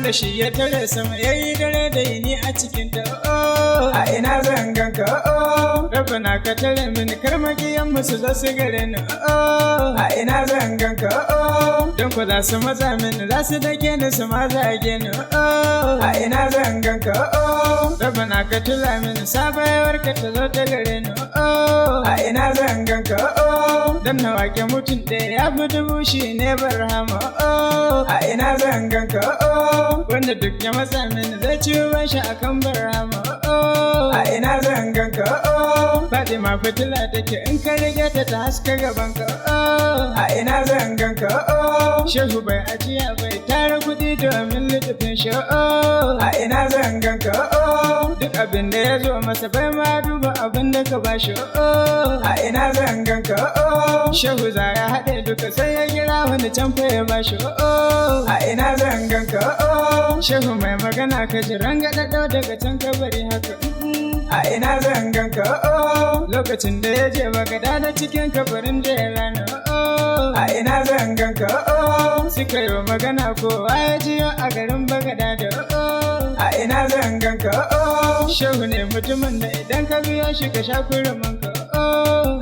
wanda shi ya tare sama yayi dare da yini a cikin ta a ina zanganka Rabbana ka tare min karmakiyan musu za su gare ni a ina zanganka don ku za su matsa min za su dake ni su ma zage ni a ina zanganka Rabbana ka tula min sabayawar ka ta zo ta gare ni a ina zanganka dan na wake mutum ɗaya ya fi dubu shi ne barhama a ina zanganka wanda duk ya matsa min zai ci shi akan barhama a ina zanganka Fatima fitila take in ka rige ta ta haska gabanka a ina zanganka Shehu bai ajiya bai tara kuɗi domin littafin shi a ina zanganka duk abin da ya zo masa bai ma duba abin da ka bashi a ina zanganka Shehu za ya haɗe duka sai ya gira wani can fa ya bashi a ina zanganka Shehu mai magana ka ji rangadadau daga can kabari haka a ina zanganka lokacin da ya je bagada da cikin kabarin da ya rana a ina zanganka suka yi magana kowa ya jiyo a garin bagada da a ina zanganka Shehu ne mutumin da idan ka biyo shi ka sha kurumanka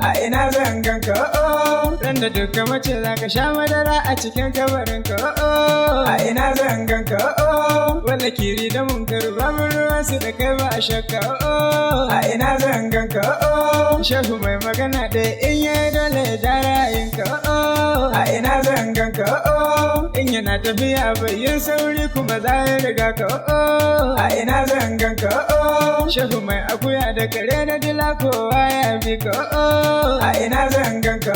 a ina zanganka ran da duka mace za ka sha madara a cikin kabarinka a ina zanganka wanda kiri da munkar babu ruwan su da kai ba a shakka a ina zanganka Shehu mai magana da in ya dole ya jara yinka a ina zanganka in yana tafiya bai yin sauri kuma za ya riga ka a ina zanganka Shehu mai akuya da kare da dila kowa ya bi ka a ina zanganka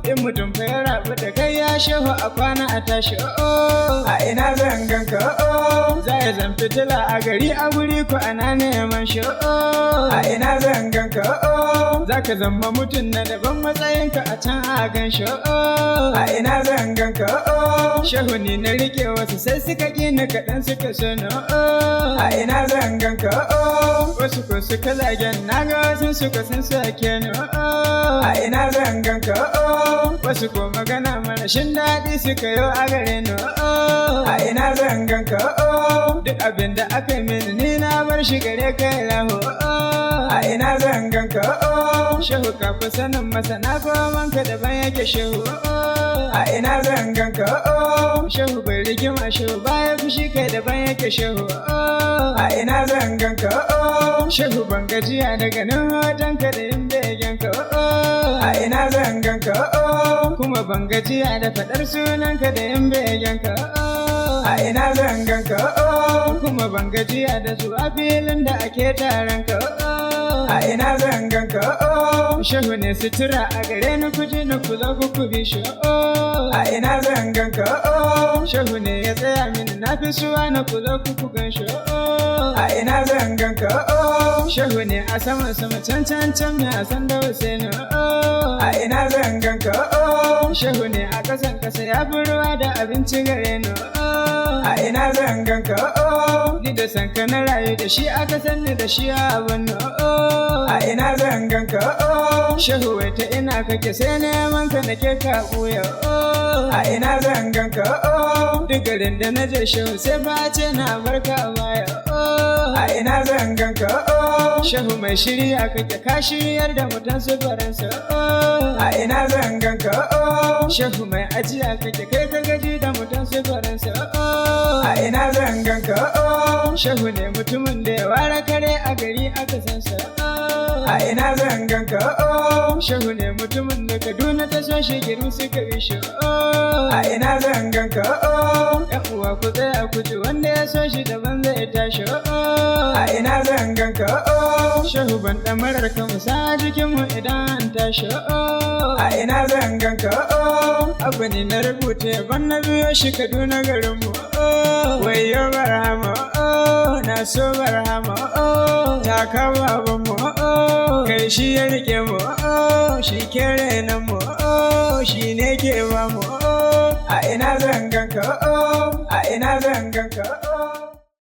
in mutum fa ya rabu da kai ya Shehu a kwana a tashi a ina zanganka za ya zan fitila a gari a guri ko ana neman shi a ina zanganka za ka zama mutum na daban matsayinka a can a gan shi a ina zanganka Shehu ne na rike wasu sai suka ƙina kaɗan suka sano a ina zanganka wasu ko suka zagen na ga wasu suka sun sake ni a ina zanganka wasu ko magana marashin daɗi suka yi a gare ni a ina zanganka duk abin da aka yi mini ni na bar shi gare kai raho a ina zanganka Shehu ka fi sanin masana komanka daban yake Shehu a ina zanganka Shehu bai rigima Shehu baya fushi kai daban yake Shehu a ina zanganka Shehu ban gajiya daga nan hotonka da yin begenka a ina zanganka kuma ban gajiya da faɗar sunanka da yin begenka a ina zanganka kuma ban gajiya da zuwa filin da ake taronka a ina zanganka Shehu ne sutura a gare ni kuji na kula ku bi shi a ina zanganka Shehu ne ya tsaya mini na fi suwa na kula ku gan shi a ina zanganka Shehu ne a saman sama can me a san da Husaini a ina zanganka Shehu ne a kasan kasa ya fi ruwa da abinci gare ni a ina zanganka ni da sanka na rayu da shi aka sanni da shi a abin a ina zanganka Shehu wai ta ina kake sai neman ka nake ka ɓuya a ina zanganka duk garin da na je Shehu sai ba ce na barka a baya a ina zanganka Shehu mai shirya kake ka shiryar da mutan su faransa a ina zanganka Shehu mai ajiya kake kai ka gaji da mutan su faransa a ina zanganka Shehu ne mutumin da ya ware kare a gari aka san sa a ina zanganka Shehu ne mutumin da Kaduna ta so shi girin suka bi shi a ina zanganka yan uwa ku tsaya ku ji wanda ya so shi daban zai tashi a ina zanganka Shehu ban ɗamarar ka musa jikin mu idan an tashi a ina zanganka Abba ne na rubuta ban na biyo shi Kaduna garin mu wayo barhama na so barhama ta kama baban mu kai shi ya rike mu shi ke renan mu shi ne ke ba mu a ina zanganka a ina zanganka